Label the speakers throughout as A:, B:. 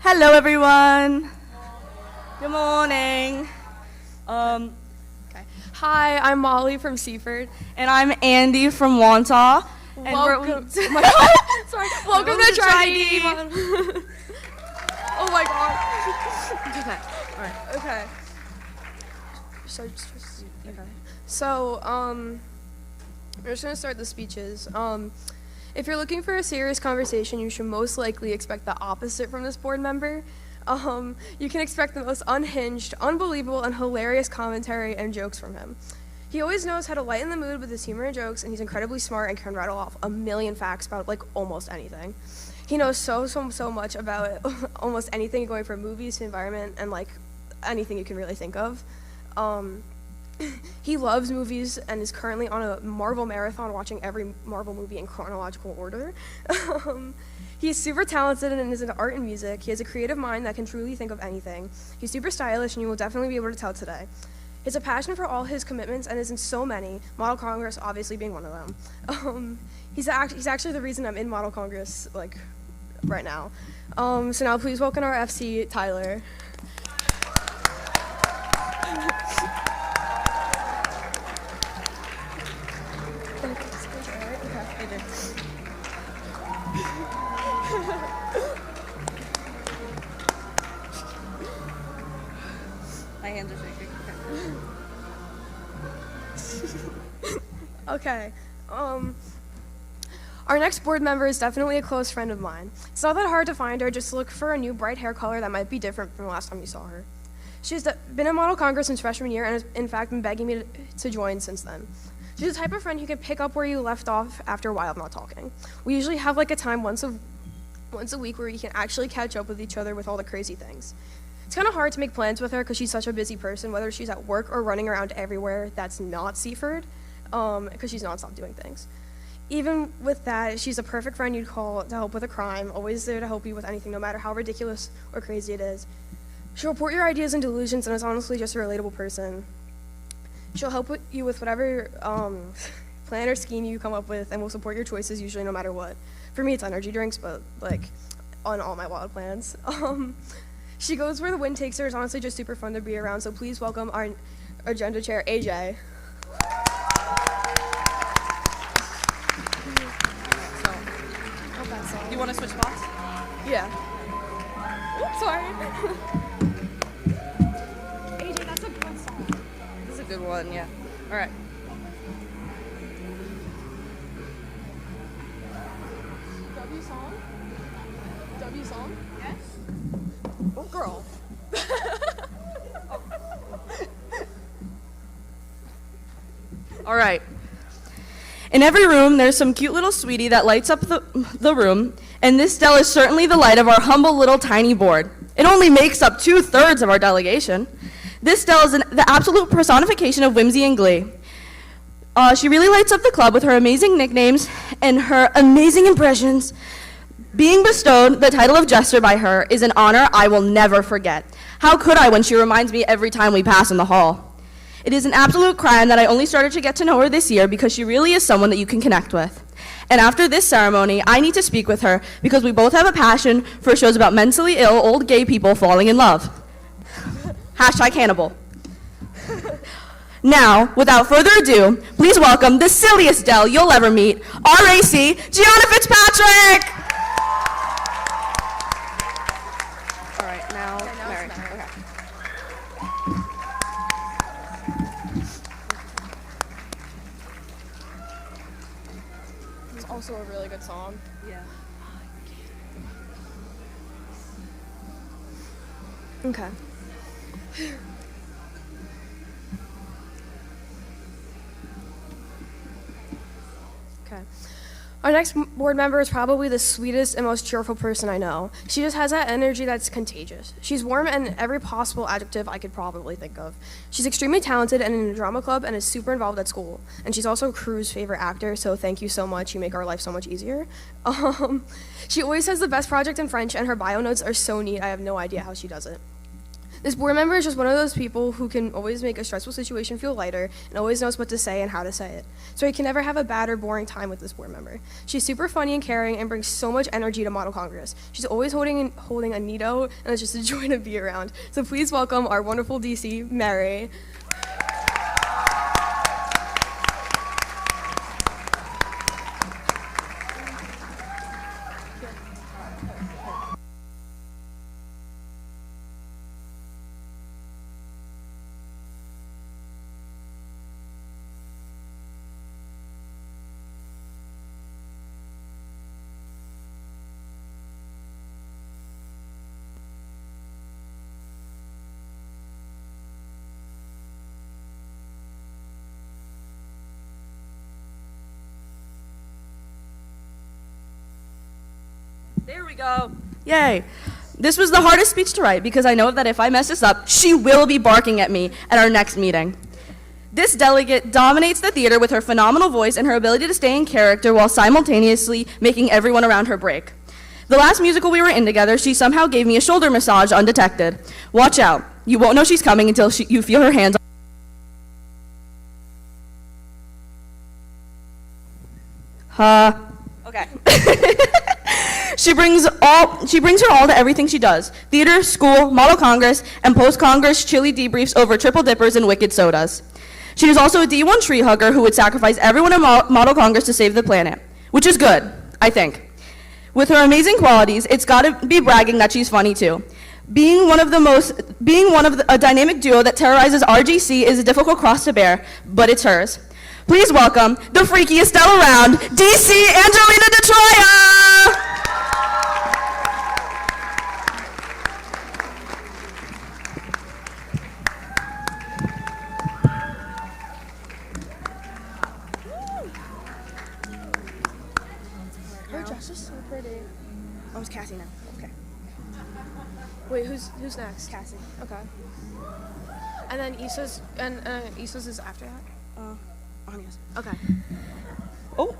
A: Hello, everyone. Good morning. Okay.
B: Hi, I'm Molly from Seaford.
A: And I'm Andy from Wantagh. And
B: Welcome.
A: oh my God.
B: Sorry. Welcome to Trinity. Oh my God.
A: Okay. All right.
B: Okay. So, we're just gonna start the speeches. If you're looking for a serious conversation, you should most likely expect the opposite from this board member. You can expect the most unhinged, unbelievable, and hilarious commentary and jokes from him. He always knows how to lighten the mood with his humor and jokes, and he's incredibly smart and can rattle off a million facts about like almost anything. He knows so much about almost anything, going from movies to environment and like anything you can really think of. He loves movies and is currently on a Marvel marathon, watching every Marvel movie in chronological order. He's super talented and is into art and music. He has a creative mind that can truly think of anything. He's super stylish, and you will definitely be able to tell today. He has a passion for all his commitments and is in so many, Model Congress obviously being one of them. He's actually the reason I'm in Model Congress, like, right now. So now please welcome our FC, Tyler.
A: My hands are shaking.
B: Okay. Our next board member is definitely a close friend of mine. It's not that hard to find her, just look for a new bright hair color that might be different from the last time you saw her. She's been in Model Congress since freshman year and has in fact been begging me to join since then. She's the type of friend who can pick up where you left off after a while of not talking. We usually have like a time once a week where we can actually catch up with each other with all the crazy things. It's kind of hard to make plans with her because she's such a busy person, whether she's at work or running around everywhere that's not Seaford, because she's nonstop doing things. Even with that, she's a perfect friend you'd call to help with a crime, always there to help you with anything, no matter how ridiculous or crazy it is. She'll report your ideas and delusions and is honestly just a relatable person. She'll help you with whatever plan or scheme you come up with and will support your choices usually no matter what. For me, it's energy drinks, but like on all my wild plans. She goes where the wind takes her. It's honestly just super fun to be around, so please welcome our agenda chair, AJ.
A: Do you want to switch spots?
B: Yeah. Oops, sorry. AJ, that's a good song.
A: This is a good one, yeah. All right.
B: W song? W song? Yes.
A: Oh, girl. All right. In every room, there's some cute little sweetie that lights up the room, and this Dell is certainly the light of our humble little tiny board. It only makes up 2/3 of our delegation. This Dell is the absolute personification of whimsy and glee. She really lights up the club with her amazing nicknames and her amazing impressions. Being bestowed the title of Jester by her is an honor I will never forget. How could I when she reminds me every time we pass in the hall? It is an absolute crime that I only started to get to know her this year because she really is someone that you can connect with. And after this ceremony, I need to speak with her because we both have a passion for shows about mentally ill old gay people falling in love. #Cannibal. Now, without further ado, please welcome the silliest Dell you'll ever meet, RAC, Gianna Fitzpatrick! All right, now Mary. Okay.
B: It's also a really good song.
A: Yeah.
B: Okay. Okay. Our next board member is probably the sweetest and most cheerful person I know. She just has that energy that's contagious. She's warm in every possible adjective I could probably think of. She's extremely talented and in a drama club and is super involved at school. And she's also Crew's favorite actor, so thank you so much. You make our life so much easier. She always has the best project in French, and her bio notes are so neat. I have no idea how she does it. This board member is just one of those people who can always make a stressful situation feel lighter and always knows what to say and how to say it. So you can never have a bad or boring time with this board member. She's super funny and caring and brings so much energy to Model Congress. She's always holding a neato, and it's just a joy to be around. So please welcome our wonderful DC, Mary.
A: There we go. Yay. This was the hardest speech to write because I know that if I mess this up, she will be barking at me at our next meeting. This delegate dominates the theater with her phenomenal voice and her ability to stay in character while simultaneously making everyone around her break. The last musical we were in together, she somehow gave me a shoulder massage undetected. Watch out. You won't know she's coming until you feel her hands. Okay. She brings her all to everything she does. Theater, school, Model Congress, and post-Congress chilly debriefs over triple dippers and wicked sodas. She is also a D1 tree hugger who would sacrifice everyone in Model Congress to save the planet, which is good, I think. With her amazing qualities, it's gotta be bragging that she's funny too. Being one of a dynamic duo that terrorizes RGC is a difficult cross to bear, but it's hers. Please welcome the freakiest Stella around, DC Angelina DeTroya!
B: Her dress is so pretty.
A: Oh, it's Cassie now. Okay.
B: Wait, who's next?
A: Cassie.
B: Okay. And then Issa's is after that?
A: Anya's.
B: Okay.
A: Oh.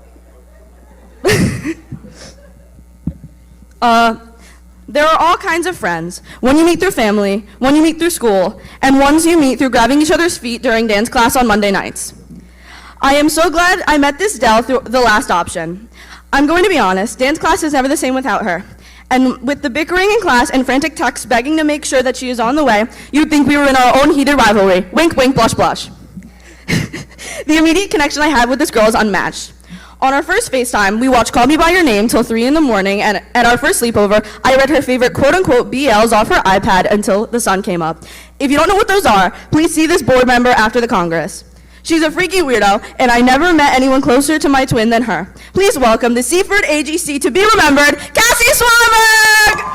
A: There are all kinds of friends. One you meet through family, one you meet through school, and ones you meet through grabbing each other's feet during dance class on Monday nights. I am so glad I met this Dell through the last option. I'm going to be honest, dance class is never the same without her. And with the bickering in class and frantic texts begging to make sure that she is on the way, you'd think we were in our own heated rivalry. Wink, wink, blush, blush. The immediate connection I had with this girl is unmatched. On our first FaceTime, we watched Call Me By Your Name till 3 in the morning, and at our first sleepover, I read her favorite quote-unquote BLs off her iPad until the sun came up. If you don't know what those are, please see this board member after the Congress. She's a freaky weirdo, and I never met anyone closer to my twin than her. Please welcome the Seaford AGC to be remembered, Cassie Swanberg!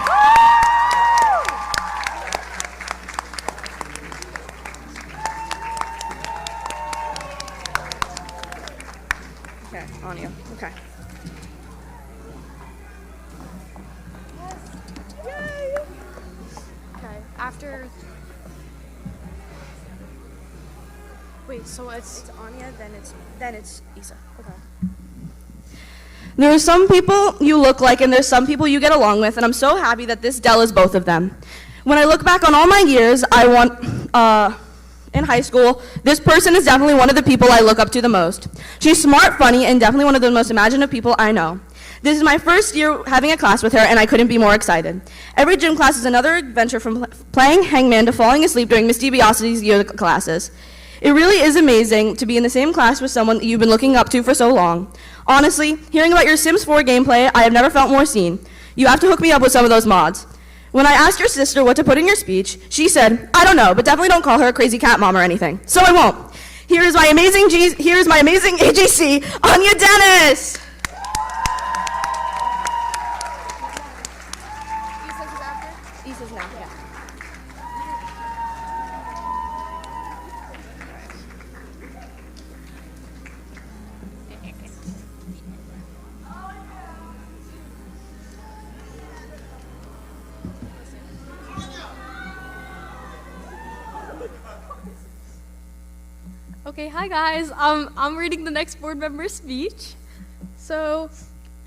A: Okay, on you. Okay.
B: Yay! Okay, after. Wait, so it's
A: Anya, then it's Issa.
B: okay.
A: There are some people you look like and there's some people you get along with, and I'm so happy that this Dell is both of them. When I look back on all my years, in high school, this person is definitely one of the people I look up to the most. She's smart, funny, and definitely one of the most imaginative people I know. This is my first year having a class with her, and I couldn't be more excited. Every gym class is another adventure from playing hangman to falling asleep during Miss DiBiase's yoga classes. It really is amazing to be in the same class with someone that you've been looking up to for so long. Honestly, hearing about your Sims 4 gameplay, I have never felt more seen. You have to hook me up with some of those mods. When I asked your sister what to put in your speech, she said, I don't know, but definitely don't call her a crazy cat mom or anything. So I won't. Here is my amazing AGC, Anya Dennis! Issa's now, yeah.
C: Okay, hi guys. I'm reading the next board member's speech. So,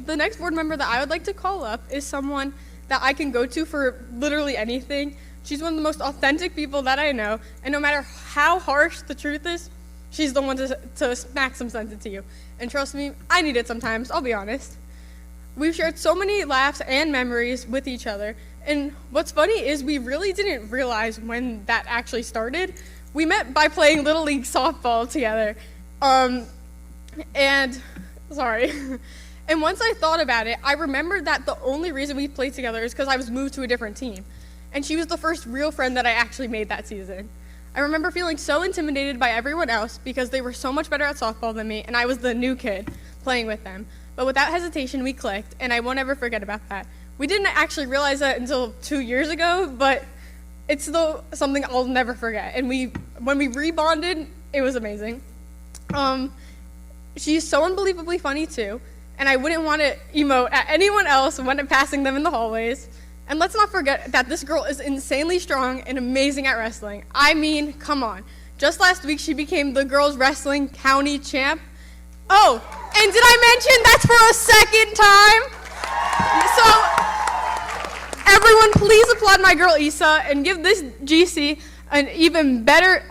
C: the next board member that I would like to call up is someone that I can go to for literally anything.
D: She's one of the most authentic people that I know, and no matter how harsh the truth is, she's the one to smack some sense into you. And trust me, I need it sometimes, I'll be honest. We've shared so many laughs and memories with each other, and what's funny is we really didn't realize when that actually started. We met by playing Little League softball together, and once I thought about it, I remembered that the only reason we played together is because I was moved to a different team, and she was the first real friend that I actually made that season. I remember feeling so intimidated by everyone else because they were so much better at softball than me, and I was the new kid playing with them. But without hesitation, we clicked, and I won't ever forget about that. We didn't actually realize that until 2 years ago, but it's still something I'll never forget. And when we rebonded, it was amazing. She's so unbelievably funny too, and I wouldn't want to emote at anyone else when passing them in the hallways. And let's not forget that this girl is insanely strong and amazing at wrestling. I mean, come on. Just last week, she became the girls' wrestling county champ. Oh, and did I mention that's for a second time? So, everyone, please applaud my girl Issa and give this GC an even bigger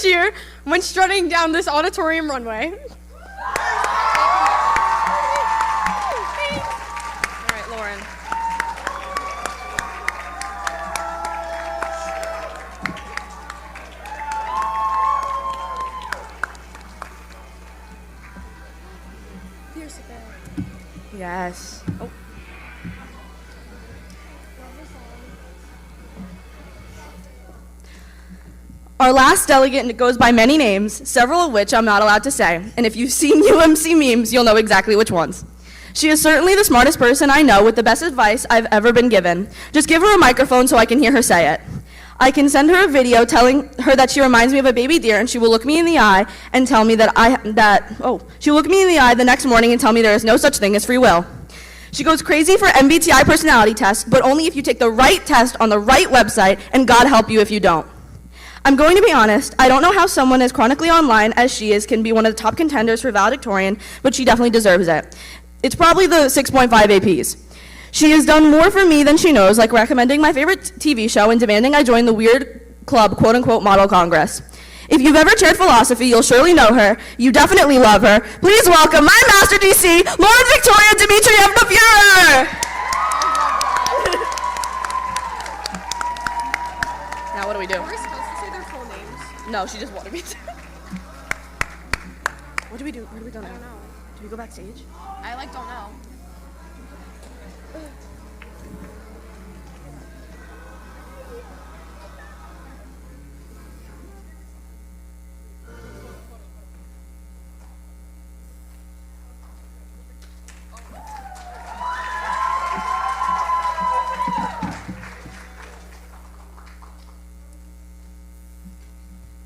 D: cheer when strutting down this auditorium runway.
A: All right, Lauren. Yes. Oh. Our last delegate goes by many names, several of which I'm not allowed to say, and if you've seen UMC memes, you'll know exactly which ones. She is certainly the smartest person I know with the best advice I've ever been given. Just give her a microphone so I can hear her say it. I can send her a video telling her that she reminds me of a baby deer, and she will look me in the eye and tell me she'll look me in the eye the next morning and tell me there is no such thing as free will. She goes crazy for MBTI personality tests, but only if you take the right test on the right website, and God help you if you don't. I'm going to be honest, I don't know how someone as chronically online as she is can be one of the top contenders for valedictorian, but she definitely deserves it. It's probably the 6.5 APs. She has done more for me than she knows, like recommending my favorite TV show and demanding I join the weird club, quote-unquote, Model Congress. If you've ever chaired philosophy, you'll surely know her. You definitely love her. Please welcome my Master DC, Lauren Victoria Dmitrievna Fuhrer! Now what do we do?
B: We're supposed to say their full names.
A: No, she just wanted me to. What do we do? Where do we go now?
B: I don't know.
A: Do we go backstage?
B: I don't know.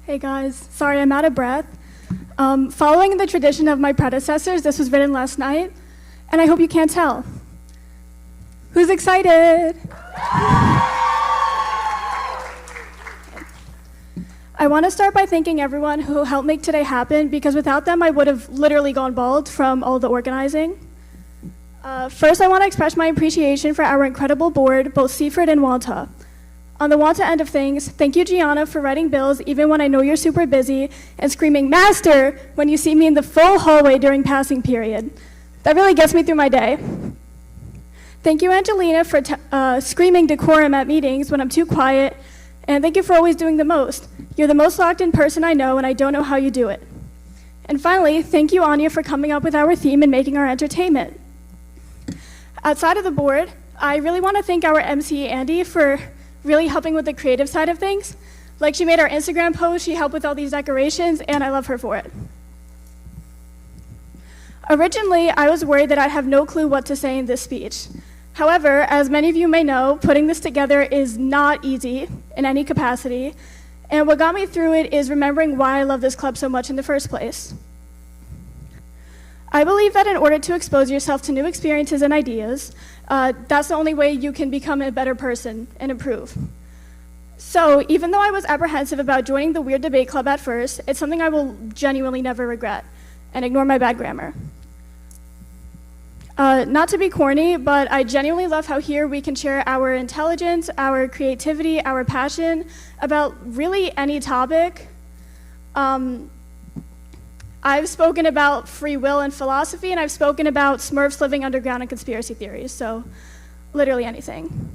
E: Hey guys, sorry I'm out of breath. Following the tradition of my predecessors, this was written last night, and I hope you can't tell. Who's excited? I want to start by thanking everyone who helped make today happen, because without them I would have literally gone bald from all the organizing. First, I want to express my appreciation for our incredible board, both Seaford and Wanta. On the Wanta end of things, thank you, Gianna, for writing bills even when I know you're super busy and screaming, "Master," when you see me in the full hallway during passing period. That really gets me through my day. Thank you, Angelina, for screaming decorum at meetings when I'm too quiet, and thank you for always doing the most. You're the most locked in person I know, and I don't know how you do it. And finally, thank you, Anya, for coming up with our theme and making our entertainment. Outside of the board, I really want to thank our MC, Andy, for really helping with the creative side of things. Like, she made our Instagram post, she helped with all these decorations, and I love her for it. Originally, I was worried that I'd have no clue what to say in this speech. However, as many of you may know, putting this together is not easy in any capacity, and what got me through it is remembering why I love this club so much in the first place. I believe that in order to expose yourself to new experiences and ideas, that's the only way you can become a better person and improve. So even though I was apprehensive about joining the Weird Debate Club at first, it's something I will genuinely never regret, and ignore my bad grammar. Not to be corny, but I genuinely love how here we can share our intelligence, our creativity, our passion about really any topic. I've spoken about free will and philosophy, and I've spoken about Smurfs living underground and conspiracy theories, so literally anything.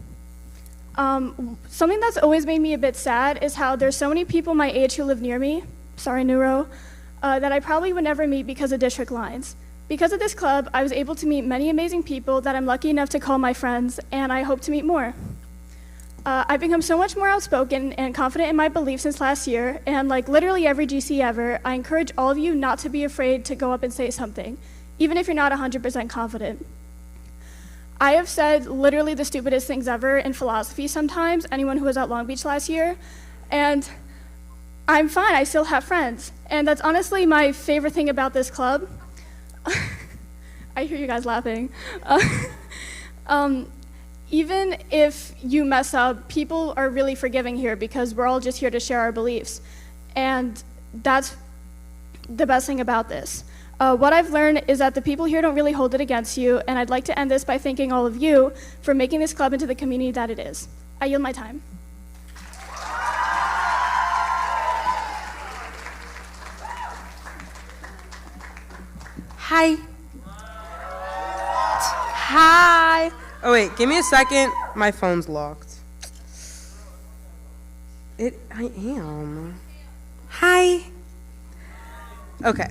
E: Something that's always made me a bit sad is how there's so many people my age who live near me, sorry Neuro, that I probably would never meet because of district lines. Because of this club, I was able to meet many amazing people that I'm lucky enough to call my friends, and I hope to meet more. I've become so much more outspoken and confident in my beliefs since last year, and like literally every GC ever, I encourage all of you not to be afraid to go up and say something, even if you're not 100% confident. I have said literally the stupidest things ever in philosophy sometimes, anyone who was at Long Beach last year, and I'm fine, I still have friends. And that's honestly my favorite thing about this club. I hear you guys laughing. Even if you mess up, people are really forgiving here because we're all just here to share our beliefs. And that's the best thing about this. What I've learned is that the people here don't really hold it against you, and I'd like to end this by thanking all of you for making this club into the community that it is. I yield my time.
F: Hi. Hi. Oh wait, give me a second. My phone's locked. I am. Hi. Okay.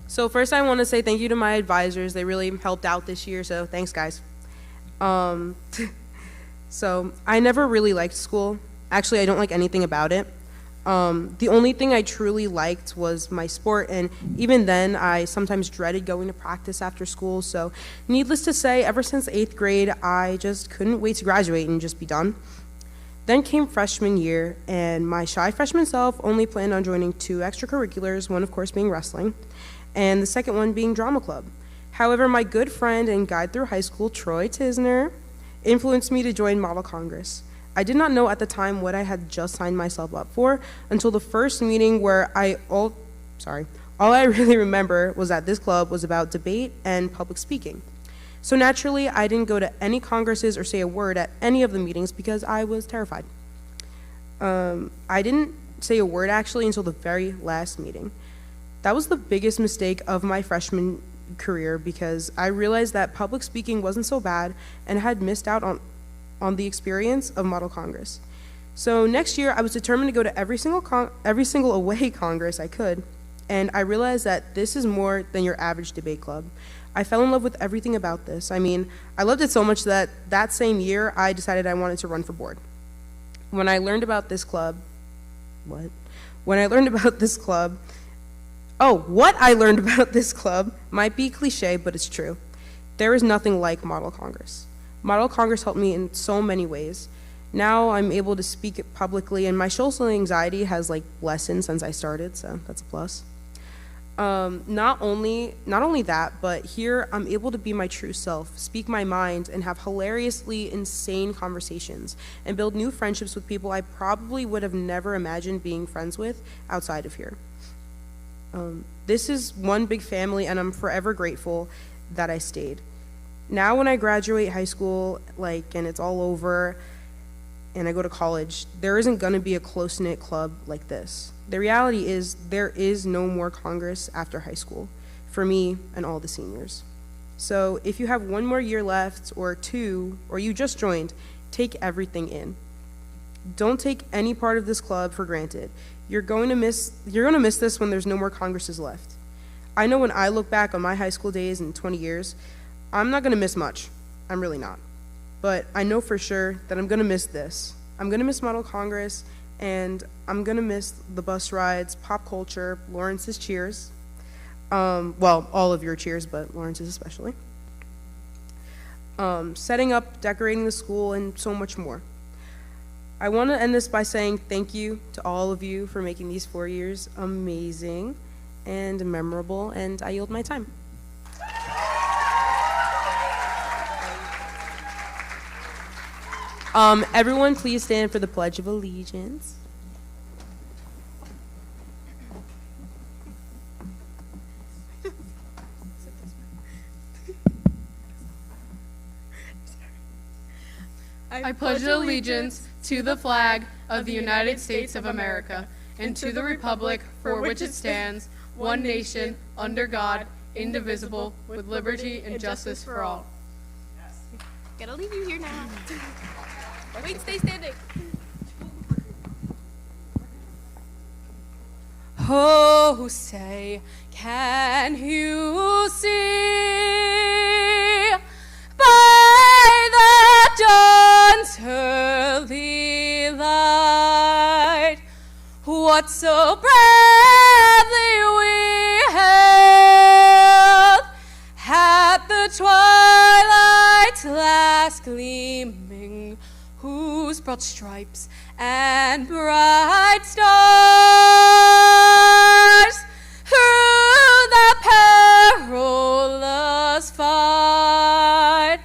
F: So first I want to say thank you to my advisors. They really helped out this year, so thanks guys. So I never really liked school. Actually, I don't like anything about it. The only thing I truly liked was my sport, and even then, I sometimes dreaded going to practice after school, so needless to say, ever since 8th grade, I just couldn't wait to graduate and just be done. Then came freshman year, and my shy freshman self only planned on joining 2 extracurriculars, one of course being wrestling, and the second one being drama club. However, my good friend and guide through high school, Troy Tisner, influenced me to join Model Congress. I did not know at the time what I had just signed myself up for until the first meeting where all I really remember was that this club was about debate and public speaking. So naturally, I didn't go to any congresses or say a word at any of the meetings because I was terrified. I didn't say a word actually until the very last meeting. That was the biggest mistake of my freshman career because I realized that public speaking wasn't so bad and had missed out on the experience of Model Congress. So next year, I was determined to go to every single away Congress I could, and I realized that this is more than your average debate club. I fell in love with everything about this. I mean, I loved it so much that that same year, I decided I wanted to run for board. When I learned about this club, what I learned about this club might be cliche, but it's true. There is nothing like Model Congress. Model Congress helped me in so many ways. Now I'm able to speak it publicly, and my social anxiety has lessened since I started, so that's a plus. Not only that, but here I'm able to be my true self, speak my mind, and have hilariously insane conversations, and build new friendships with people I probably would have never imagined being friends with outside of here. This is one big family, and I'm forever grateful that I stayed. Now when I graduate high school, and it's all over, and I go to college, there isn't gonna be a close-knit club like this. The reality is there is no more Congress after high school, for me and all the seniors. So if you have 1 more year left, or 2, or you just joined, take everything in. Don't take any part of this club for granted. You're gonna miss this when there's no more Congresses left. I know when I look back on my high school days in 20 years, I'm not gonna miss much. I'm really not. But I know for sure that I'm gonna miss this. I'm gonna miss Model Congress, and I'm gonna miss the bus rides, pop culture, Lawrence's cheers. Well, all of your cheers, but Lawrence's especially. Setting up, decorating the school, and so much more. I want to end this by saying thank you to all of you for making these 4 years amazing and memorable, and I yield my time. Everyone please stand for the Pledge of Allegiance.
D: I pledge allegiance to the flag of the United States of America and to the republic for which it stands, one nation, under God, indivisible, with liberty and justice for all.
C: Gotta leave you here now. Wait, stay standing.
D: Oh, say, can you see by the dawn's early light what so bravely we held at the twilight's last gleaming, whose broad stripes and bright stars through the perilous fight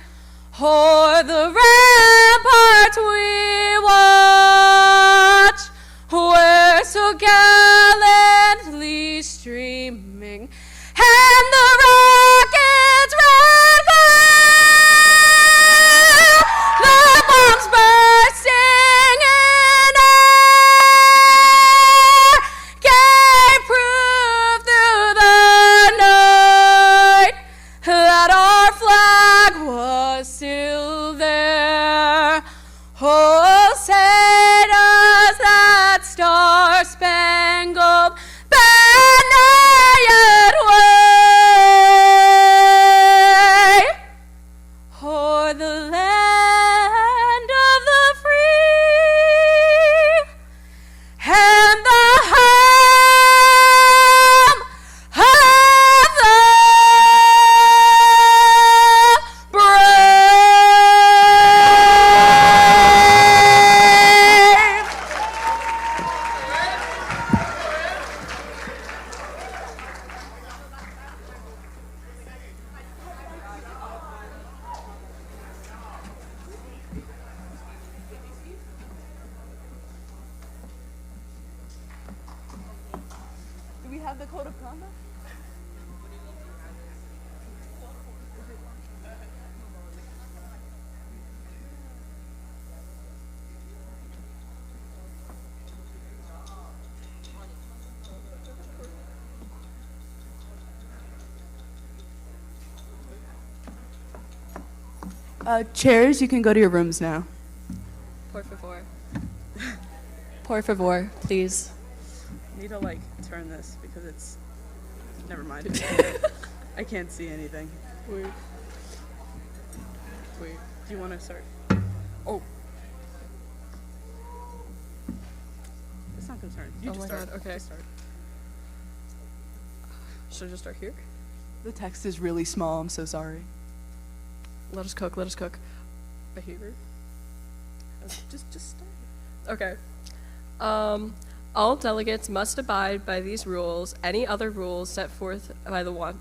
D: o'er the ramparts we watch, were so gallantly streaming, and the rockets red glare, the bombs bursting in air, gave proof through the night that our flag was still there. Oh, say does that star-spangled banner yet wave o'er the land of the free and the home of the brave.
A: Do we have the code of conduct? Chairs, you can go to your rooms now.
G: Por favor. Por favor, please.
H: Need to turn this because it's. Never mind. I can't see anything. Wait. Do you want to start? Oh. It's not gonna turn. You
G: Oh
H: just
G: my
H: start.
G: God, okay.
H: Just start.
G: Should I just start here?
A: The text is really small. I'm so sorry.
G: Let us cook, let us cook.
H: Behavior. Just start.
G: Okay. All delegates must abide by these rules, any other rules set forth by the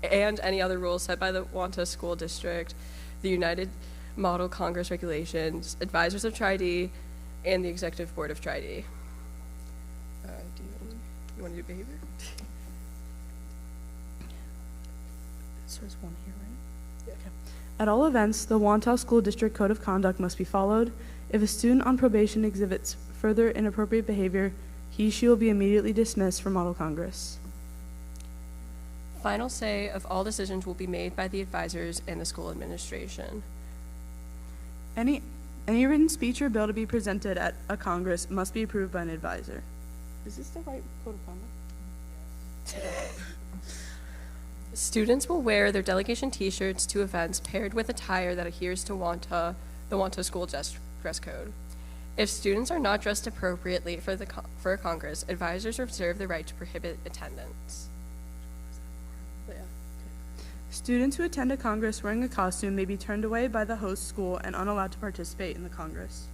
G: any other rules set by the Wantagh School District, the United Model Congress regulations, advisors of Tri-D, and the Executive Board of Tri-D. Do you want to do behavior?
H: So there's one here, right?
I: At all events, the Wantagh School District Code of Conduct must be followed. If a student on probation exhibits further inappropriate behavior, she will be immediately dismissed from Model Congress.
G: Final say of all decisions will be made by the advisors and the school administration.
I: Any written speech or bill to be presented at a Congress must be approved by an advisor.
H: Is this the right code of conduct?
G: Students will wear their delegation t-shirts to events paired with attire that adheres to the Wantagh School dress code. If students are not dressed appropriately for a Congress, advisors reserve the right to prohibit attendance.
I: Students who attend a Congress wearing a costume may be turned away by the host school and unallowed to participate in the Congress.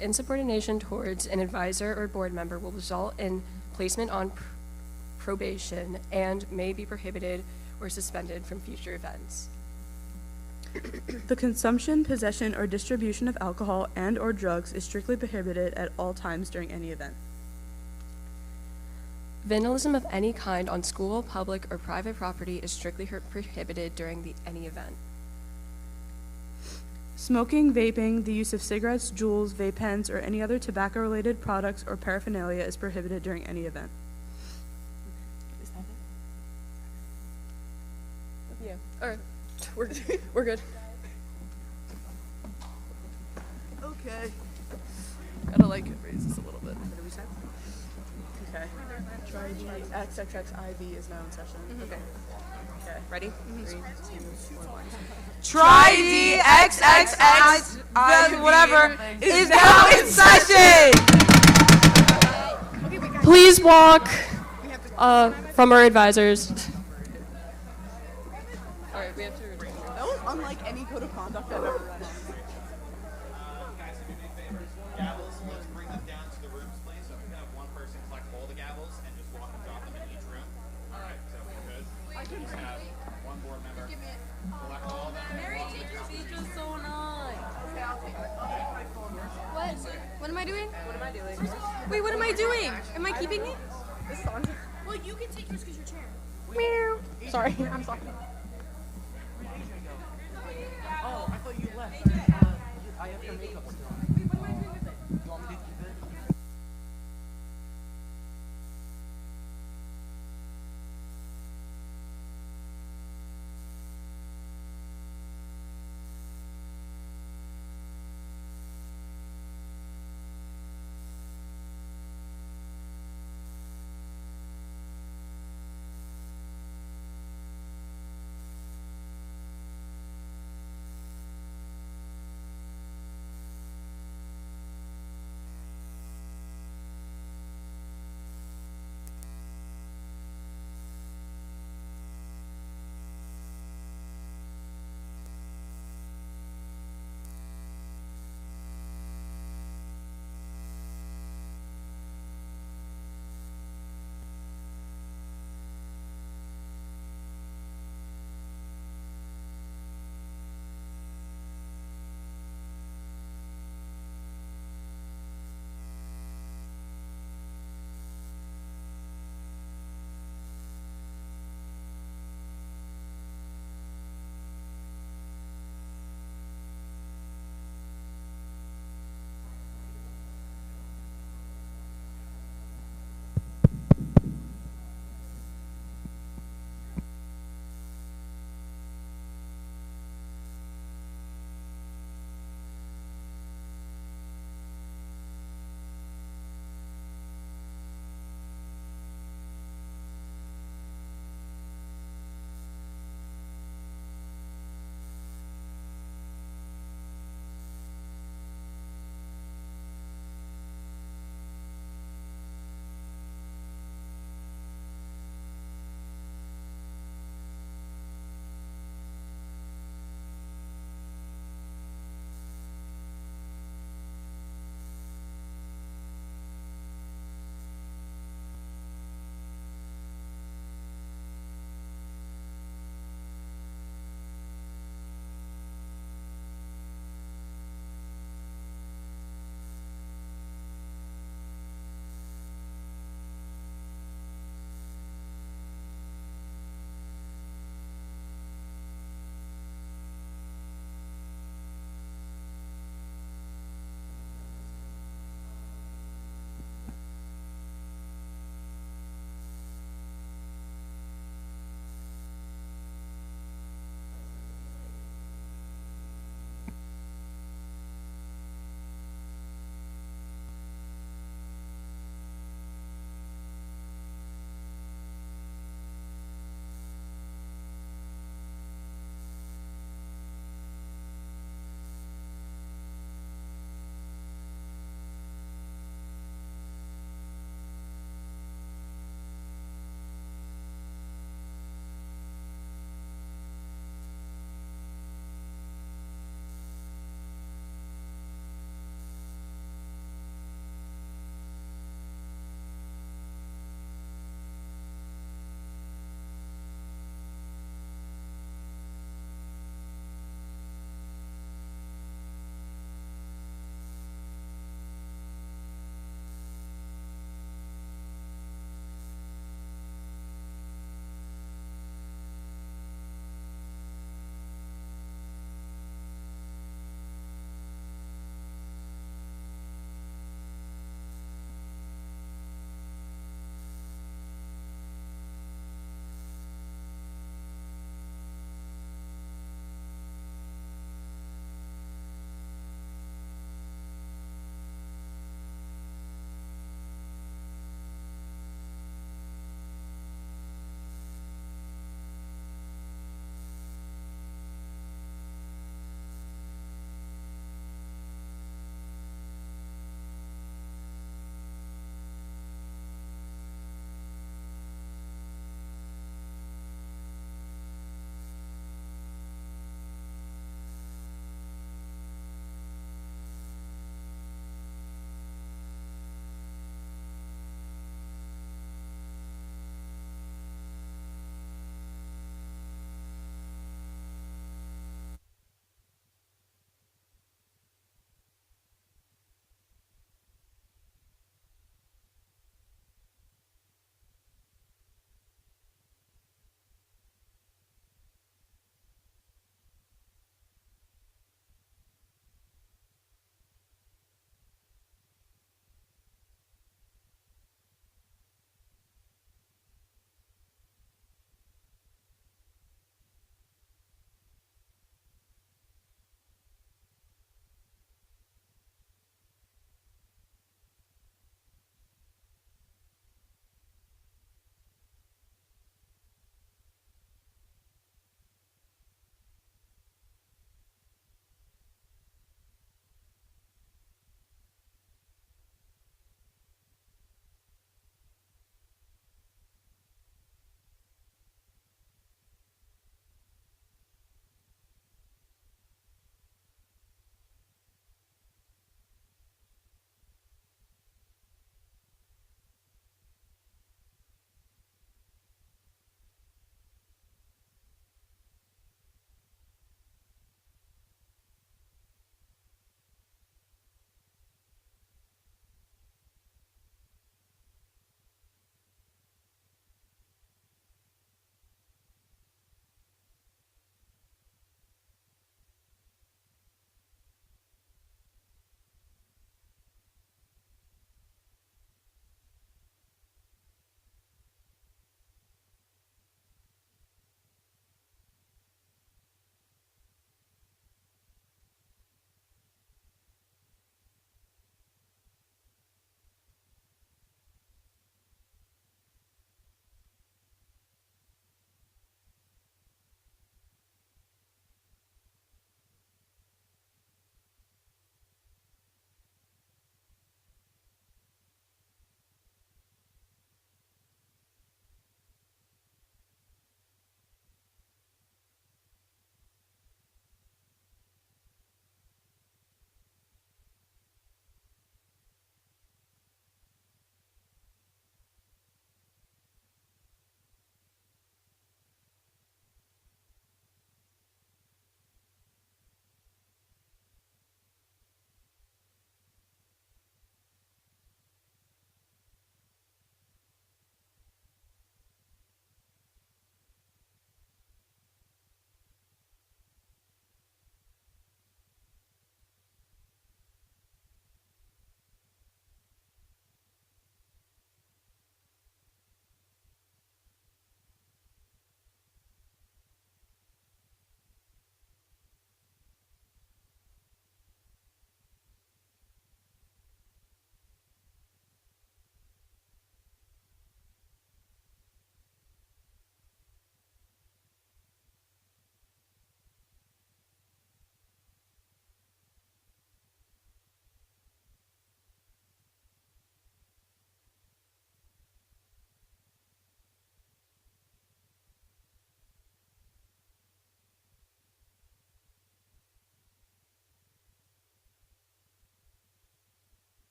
G: Insubordination towards an advisor or board member will result in placement on probation and may be prohibited or suspended from future events.
I: The consumption, possession, or distribution of alcohol and or drugs is strictly prohibited at all times during any event.
G: Vandalism of any kind on school, public, or private property is strictly prohibited during any event.
I: Smoking, vaping, the use of cigarettes, jewels, vape pens, or any other tobacco-related products or paraphernalia is prohibited during any event.
G: Yeah. All right. We're good.
H: Okay. Gotta like raise this a little bit. What did we say? Okay. Try the XXXIV is now in session. Okay. Okay. Ready? 3, 2, 1.
F: Try DXXX, whatever, is now in session!
G: Please walk from our advisors. All right, we have to.
H: That was unlike any code of conduct I've ever read.
J: Guys, if you do me a favor, gavels, let's bring them down to the rooms, please. So we can have one person collect all the gavels and just walk and drop them in each room. All right, so we're good. Just have one board member collect all of them.
C: What am I doing? Wait, what am I doing? Am I keeping it?
B: Well, you can take yours because your chair.
D: Sorry, I'm sorry.
H: Oh, I thought you left. I have to make up.